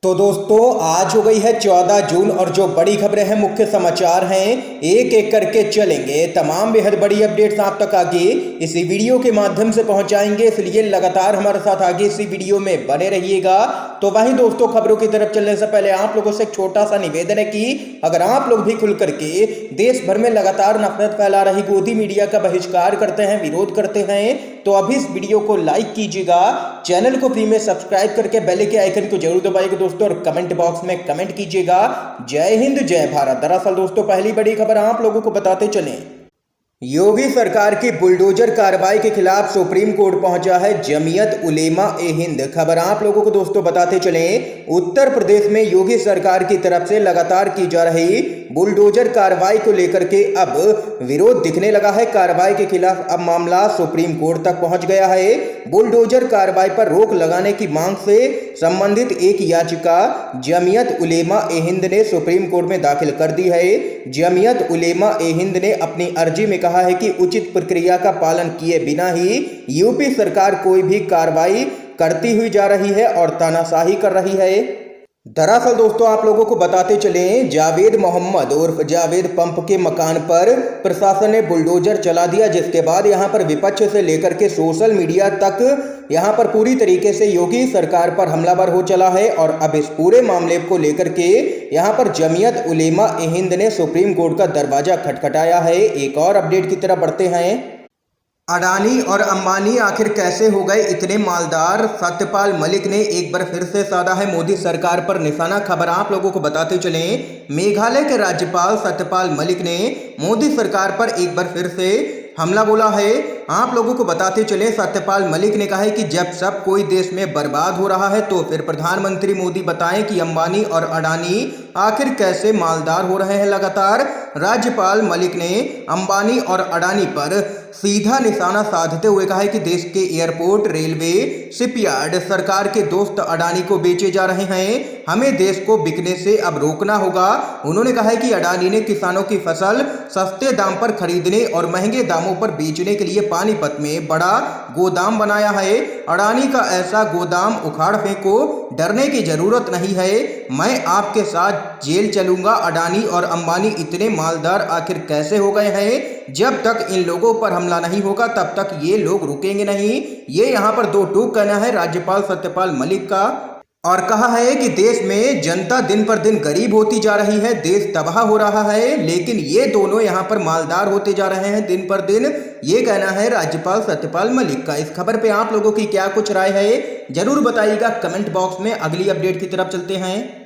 तो दोस्तों आज हो गई है 14 जून और जो बड़ी खबरें हैं, मुख्य समाचार हैं, एक एक करके चलेंगे। तमाम बेहद बड़ी अपडेट्स आप तक आगे इसी वीडियो के माध्यम से पहुंचाएंगे, इसलिए लगातार हमारे साथ आगे इसी वीडियो में बने रहिएगा। तो वहीं दोस्तों, खबरों की तरफ चलने से पहले आप लोगों से एक छोटा सा निवेदन है कि अगर आप लोग भी खुल करके देश भर में लगातार नफरत फैला रही गोदी मीडिया का बहिष्कार करते हैं, विरोध करते हैं, तो अभी इस वीडियो को लाइक कीजिएगा, चैनल को फ्री में सब्सक्राइब करके बेल के आइकन को जरूर दबाइएगा दोस्तों, और कमेंट बॉक्स में कमेंट कीजिएगा। जय हिंद जय भारत। दरअसल दोस्तों, पहली बड़ी खबर आप लोगों को बताते चलें, योगी सरकार की बुलडोजर कार्रवाई के खिलाफ सुप्रीम कोर्ट पहुंचा है जमीयत उलेमा ए हिंद। खबर आप लोगों को दोस्तों बताते चलें, उत्तर प्रदेश में योगी सरकार की तरफ से लगातार की जा रही बुलडोजर कार्रवाई को लेकर के अब विरोध दिखने लगा है। कार्रवाई के खिलाफ अब मामला सुप्रीम कोर्ट तक पहुंच गया है। बुलडोजर कार्रवाई पर रोक लगाने की मांग से संबंधित एक याचिका जमीयत उलेमा ए हिंद ने सुप्रीम कोर्ट में दाखिल कर दी है। जमीयत उलेमा ए हिंद ने अपनी अर्जी में कहा है कि उचित प्रक्रिया का पालन किए बिना ही यूपी सरकार कोई भी कार्रवाई करती हुई जा रही है और तानाशाही कर रही है। दरअसल दोस्तों, आप लोगों को बताते चलें, जावेद मोहम्मद उर्फ जावेद पंप के मकान पर प्रशासन ने बुलडोजर चला दिया, जिसके बाद यहां पर विपक्ष से लेकर के सोशल मीडिया तक यहां पर पूरी तरीके से योगी सरकार पर हमलावर हो चला है। और अब इस पूरे मामले को लेकर के यहां पर जमीयत उलेमा ए हिंद ने सुप्रीम कोर्ट का दरवाजा खटखटाया है। एक और अपडेट की तरफ बढ़ते हैं, अडानी और अंबानी आखिर कैसे हो गए इतने मालदार, सत्यपाल मलिक ने एक बार फिर से साधा है मोदी सरकार पर निशाना। खबर आप लोगों को बताते चलें, मेघालय के राज्यपाल सत्यपाल मलिक ने मोदी सरकार पर एक बार फिर से हमला बोला है। आप लोगों को बताते चले, सत्यपाल मलिक ने कहा है कि जब सब कोई देश में बर्बाद हो रहा है तो फिर प्रधानमंत्री मोदी बताएं कि अंबानी और अडानी आखिर कैसे मालदार हो रहे हैं लगातार। राज्यपाल मलिक ने अंबानी और अडानी पर सीधा निशाना साधते हुए कहा है कि देश के एयरपोर्ट, रेलवे, शिपयार्ड सरकार के दोस्त अडानी को बेचे जा रहे हैं। हमें देश को बिकने से अब रोकना होगा। उन्होंने कहा है कि अडानी ने किसानों की फसल सस्ते दाम पर खरीदने और महंगे दामों पर बेचने के लिए पानीपत में बड़ा गोदाम बनाया है। अडानी का ऐसा गोदाम उखाड़ फेंको, डरने की जरूरत नहीं है, मैं आपके साथ जेल चलूंगा। अडानी और अंबानी इतने मालदार आखिर कैसे हो गए हैं? जब तक इन लोगों पर हमला नहीं होगा तब तक ये लोग रुकेंगे नहीं। ये यहाँ पर दो टूक कहना है राज्यपाल सत्यपाल मलिक का। और कहा है कि देश में जनता दिन पर दिन गरीब होती जा रही है, देश तबाह हो रहा है, लेकिन ये दोनों यहाँ पर मालदार होते जा रहे हैं दिन पर दिन। ये कहना है राज्यपाल सत्यपाल मलिक का। इस खबर पे आप लोगों की क्या कुछ राय है, जरूर बताइएगा कमेंट बॉक्स में। अगली अपडेट की तरफ चलते हैं,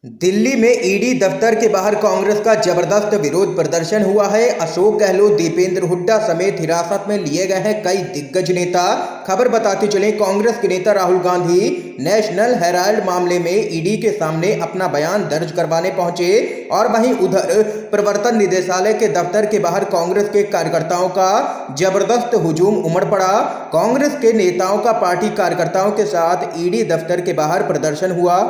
दिल्ली में ईडी दफ्तर के बाहर कांग्रेस का जबरदस्त विरोध प्रदर्शन हुआ है। अशोक गहलोत, दीपेंद्र हुड्डा समेत हिरासत में लिए गए हैं कई दिग्गज नेता। खबर बताते चलें, कांग्रेस के नेता राहुल गांधी नेशनल हेराल्ड मामले में ईडी के सामने अपना बयान दर्ज करवाने पहुंचे, और वहीं उधर प्रवर्तन निदेशालय के दफ्तर के बाहर कांग्रेस के कार्यकर्ताओं का जबरदस्त हुजूम उमड़ पड़ा। कांग्रेस के नेताओं का पार्टी कार्यकर्ताओं के साथ ईडी दफ्तर के बाहर प्रदर्शन हुआ।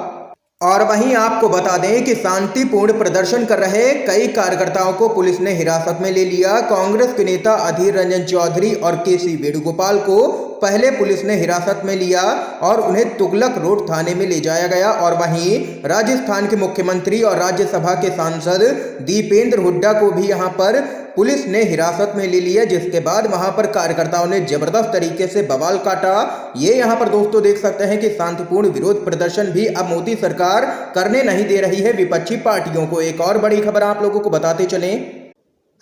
और वहीं आपको बता दें कि शांतिपूर्ण प्रदर्शन कर रहे कई कार्यकर्ताओं को पुलिस ने हिरासत में ले लिया। कांग्रेस के नेता अधीर रंजन चौधरी और केसी वेणुगोपाल को पहले पुलिस ने हिरासत में लिया और उन्हें तुगलक रोड थाने में ले जाया गया। और वहीं राजस्थान के मुख्यमंत्री और राज्यसभा के सांसद दीपेंद्र हुड्डा को भी यहां पर पुलिस ने हिरासत में ले लिया, जिसके बाद वहां पर कार्यकर्ताओं ने जबरदस्त तरीके से बवाल काटा। ये यहां पर दोस्तों देख सकते हैं कि शांतिपूर्ण विरोध प्रदर्शन भी अब मोदी सरकार करने नहीं दे रही है विपक्षी पार्टियों को। एक और बड़ी खबर आप लोगों को बताते चलें,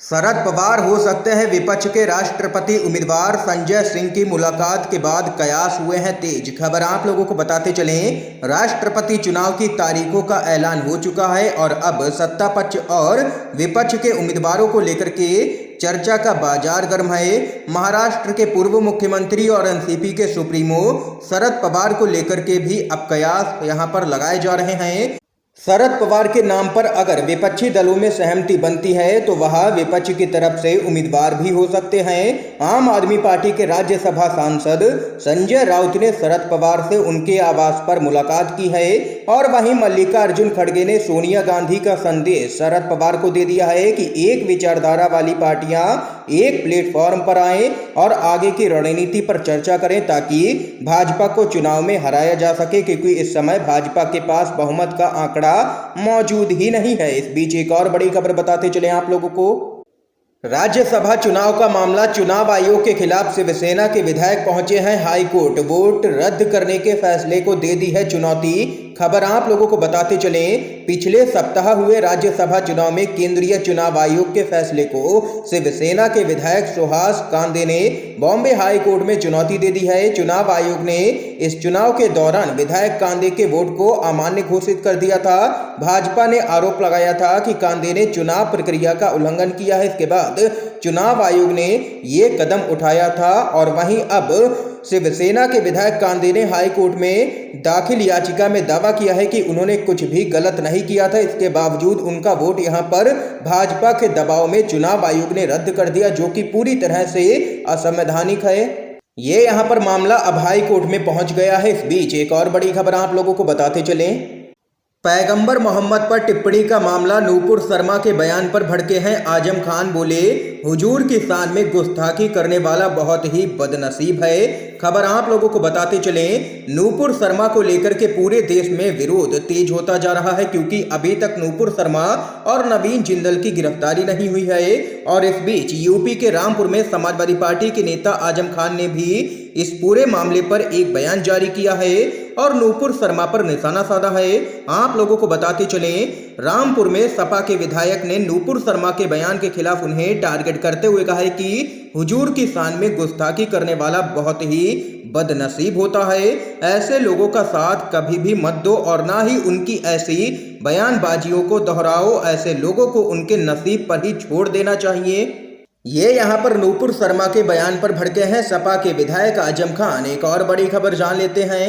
शरद पवार हो सकते हैं विपक्ष के राष्ट्रपति उम्मीदवार। संजय सिंह की मुलाकात के बाद कयास हुए हैं तेज। खबर आप लोगों को बताते चलें, राष्ट्रपति चुनाव की तारीखों का ऐलान हो चुका है और अब सत्ता पक्ष और विपक्ष के उम्मीदवारों को लेकर के चर्चा का बाजार गर्म है। महाराष्ट्र के पूर्व मुख्यमंत्री और एनसीपी के सुप्रीमो शरद पवार को लेकर के भी अब कयास यहां पर लगाए जा रहे हैं। शरद पवार के नाम पर अगर विपक्षी दलों में सहमति बनती है तो वह विपक्ष की तरफ से उम्मीदवार भी हो सकते हैं। आम आदमी पार्टी के राज्यसभा सांसद संजय राउत ने शरद पवार से उनके आवास पर मुलाकात की है और वहीं मल्लिकार्जुन खड़गे ने सोनिया गांधी का संदेश शरद पवार को दे दिया है कि एक विचारधारा वाली पार्टियां एक प्लेटफॉर्म पर आए और आगे की रणनीति पर चर्चा करें ताकि भाजपा को चुनाव में हराया जा सके, क्योंकि इस समय भाजपा के पास बहुमत का आंकड़ा मौजूद ही नहीं है। इस बीच एक और बड़ी खबर बताते चले आप लोगों को। राज्यसभा चुनाव का मामला, चुनाव आयोग के खिलाफ शिवसेना के विधायक पहुंचे हैं हाई कोर्ट। वोट रद्द करने के फैसले को दे दी है चुनौती। खबर आप लोगों को बताते चलें, पिछले सप्ताह हुए राज्यसभा चुनाव में केंद्रीय चुनाव आयोग के फैसले को शिवसेना के विधायक सुहास कांदे ने बॉम्बे हाई कोर्ट में चुनौती दे दी है। चुनाव आयोग ने इस चुनाव के दौरान विधायक कांदे के वोट को अमान्य घोषित कर दिया था। भाजपा ने आरोप लगाया था कि कांदे ने चुनाव प्रक्रिया का उल्लंघन किया है। इसके बाद चुनाव आयोग ने ये कदम उठाया था और वहीं अब शिवसेना के विधायक कांदे ने हाई कोर्ट में दाखिल याचिका में दावा किया है कि उन्होंने कुछ भी गलत नहीं किया था। इसके बावजूद उनका वोट यहां पर भाजपा के दबाव में चुनाव आयोग ने रद्द कर दिया, जो कि पूरी तरह से असंवैधानिक है। ये यहां पर मामला अब हाई कोर्ट में पहुंच गया है। इस बीच एक और बड़ी खबर आप लोगों को बताते चलें। पैगंबर मोहम्मद पर टिप्पणी का मामला, नूपुर शर्मा के बयान पर भड़के हैं आजम खान। बोले, हुजूर की शान में गुस्ताखी करने वाला बहुत ही बदनसीब है। खबर आप लोगों को बताते चलें, नूपुर शर्मा को लेकर के पूरे देश में विरोध तेज होता जा रहा है, क्योंकि अभी तक नूपुर शर्मा और नवीन जिंदल की गिरफ्तारी नहीं हुई है। और इस बीच यूपी के रामपुर में समाजवादी पार्टी के नेता आजम खान ने भी इस पूरे मामले पर एक बयान जारी किया है और नूपुर शर्मा पर निशाना साधा है। आप लोगों को बताते चलें, रामपुर में सपा के विधायक ने नूपुर शर्मा के बयान के खिलाफ उन्हें टारगेट करते हुए कहा है कि हुजूर की शान में गुस्ताखी करने वाला बहुत ही बदनसीब होता है। ऐसे लोगों का साथ कभी भी मत दो और ना ही उनकी ऐसी बयानबाजियों को दोहराओ। ऐसे लोगों को उनके नसीब पर ही छोड़ देना चाहिए। ये यहाँ पर नूपुर शर्मा के बयान पर भड़के हैं सपा के विधायक आजम खान। एक और बड़ी खबर जान लेते हैं।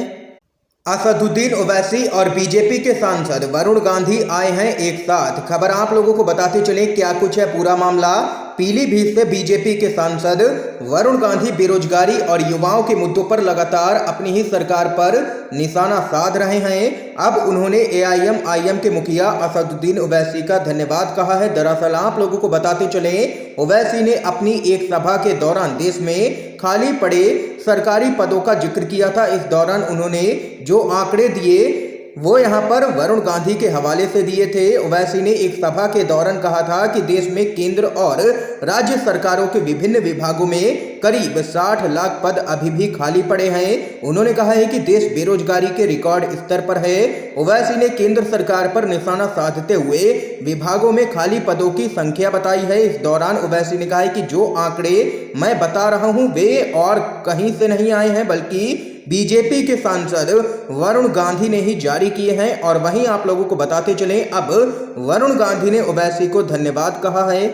असदुद्दीन ओवैसी और बीजेपी के सांसद वरुण गांधी आए हैं एक साथ। खबर आप लोगों को बताते चले क्या कुछ है पूरा मामला। पीलीभीत से बीजेपी के सांसद वरुण गांधी बेरोजगारी और युवाओं के मुद्दों पर लगातार अपनी ही सरकार पर निशाना साध रहे हैं। अब उन्होंने एआईएमआईएम के मुखिया असदुद्दीन ओवैसी का धन्यवाद कहा है। दरअसल आप लोगों को बताते चले, ओवैसी ने अपनी एक सभा के दौरान देश में खाली पड़े सरकारी पदों का जिक्र किया था। इस दौरान उन्होंने जो आंकड़े दिए वो यहाँ पर वरुण गांधी के हवाले से दिए थे। ओवैसी ने एक सभा के दौरान कहा था कि देश में केंद्र और राज्य सरकारों के विभिन्न विभागों में करीब 60 लाख पद अभी भी खाली पड़े हैं। उन्होंने कहा है कि देश बेरोजगारी के रिकॉर्ड स्तर पर है। ओवैसी ने केंद्र सरकार पर निशाना साधते हुए विभागों में खाली पदों की संख्या बताई है। इस दौरान ओवैसी ने कहा है कि जो आंकड़े मैं बता रहा हूं वे और कहीं से नहीं आए हैं, बल्कि बीजेपी के सांसद वरुण गांधी ने ही जारी किए हैं। और वहीं आप लोगों को बताते चलें, अब वरुण गांधी ने ओवैसी को धन्यवाद कहा है।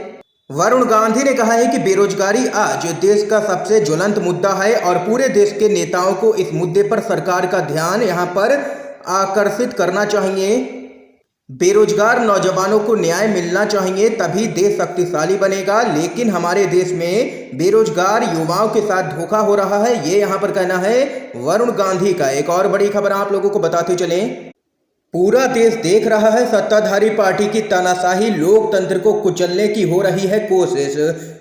वरुण गांधी ने कहा है कि बेरोजगारी आज देश का सबसे ज्वलंत मुद्दा है और पूरे देश के नेताओं को इस मुद्दे पर सरकार का ध्यान यहां पर आकर्षित करना चाहिए। बेरोजगार नौजवानों को न्याय मिलना चाहिए, तभी देश शक्तिशाली बनेगा। लेकिन हमारे देश में बेरोजगार युवाओं के साथ धोखा हो रहा है, ये यहाँ पर कहना है वरुण गांधी का। एक और बड़ी खबर आप लोगों को बताते चलें, पूरा देश देख रहा है सत्ताधारी पार्टी की तानाशाही, लोकतंत्र को कुचलने की हो रही है कोशिश।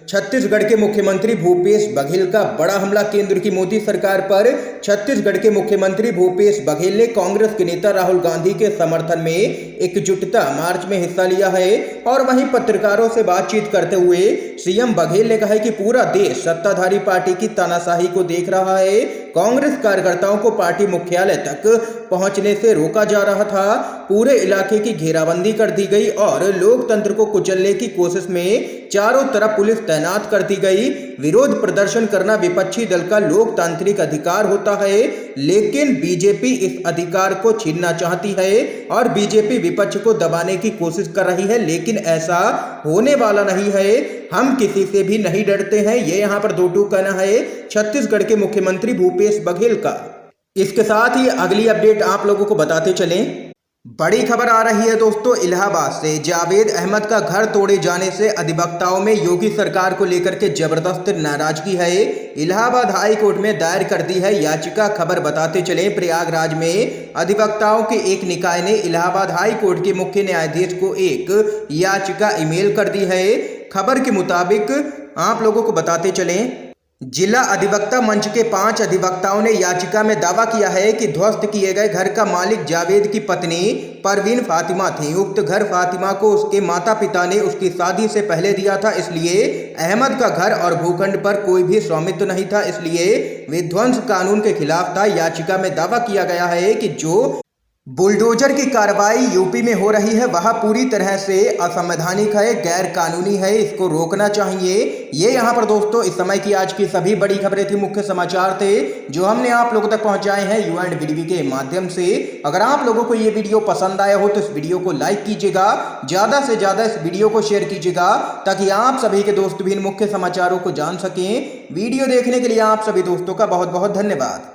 छत्तीसगढ़ के मुख्यमंत्री भूपेश बघेल का बड़ा हमला केंद्र की मोदी सरकार पर। छत्तीसगढ़ के मुख्यमंत्री भूपेश बघेल ने कांग्रेस के नेता राहुल गांधी के समर्थन में एकजुटता मार्च में हिस्सा लिया है। और वहीं पत्रकारों से बातचीत करते हुए सीएम बघेल ने कहा है कि पूरा देश सत्ताधारी पार्टी की तानाशाही को देख रहा है। कांग्रेस कार्यकर्ताओं को पार्टी मुख्यालय तक पहुंचने से रोका जा रहा था। पूरे इलाके की घेराबंदी कर दी गई और लोकतंत्र को कुचलने की कोशिश में चारों तरफ पुलिस तैनात कर दी गई। विरोध प्रदर्शन करना विपक्षी दल का लोकतांत्रिक अधिकार होता है, लेकिन बीजेपी इस अधिकार को छीनना चाहती है और बीजेपी विपक्ष को दबाने की कोशिश कर रही है, लेकिन ऐसा होने वाला नहीं है। हम किसी से भी नहीं डरते हैं, ये यहाँ पर दो टूक कहना है छत्तीसगढ़ के मुख्यमंत्री भूपेश बघेल का। इसके साथ ही अगली अपडेट आप लोगों को बताते चलें, बड़ी खबर आ रही है दोस्तों इलाहाबाद से। जावेद अहमद का घर तोड़े जाने से अधिवक्ताओं में योगी सरकार को लेकर के जबरदस्त नाराजगी है। इलाहाबाद हाई कोर्ट में दायर कर दी है याचिका। खबर बताते चले, प्रयागराज में अधिवक्ताओं के एक निकाय ने इलाहाबाद हाई कोर्ट के मुख्य न्यायाधीश को एक याचिका ईमेल कर दी है। खबर के मुताबिक आप लोगों को बताते चलें, जिला अधिवक्ता मंच के 5 अधिवक्ताओं ने याचिका में दावा किया है कि ध्वस्त किए गए घर का मालिक जावेद की पत्नी परवीन फातिमा थी। उक्त घर फातिमा को उसके माता पिता ने उसकी शादी से पहले दिया था, इसलिए अहमद का घर और भूखंड पर कोई भी स्वामित्व नहीं था, इसलिए विध्वंस कानून के खिलाफ था। याचिका में दावा किया गया है कि जो बुलडोजर की कार्रवाई यूपी में हो रही है वह पूरी तरह से असंवैधानिक है, गैर कानूनी है, इसको रोकना चाहिए। ये यहाँ पर दोस्तों इस समय की आज की सभी बड़ी खबरें थी, मुख्य समाचार थे जो हमने आप लोगों तक पहुंचाए हैं UNDV के माध्यम से। अगर आप लोगों को ये वीडियो पसंद आया हो तो इस वीडियो को लाइक कीजिएगा, ज़्यादा से ज़्यादा इस वीडियो को शेयर कीजिएगा ताकि आप सभी के दोस्त भी इन मुख्य समाचारों को जान सकें। वीडियो देखने के लिए आप सभी दोस्तों का बहुत बहुत धन्यवाद।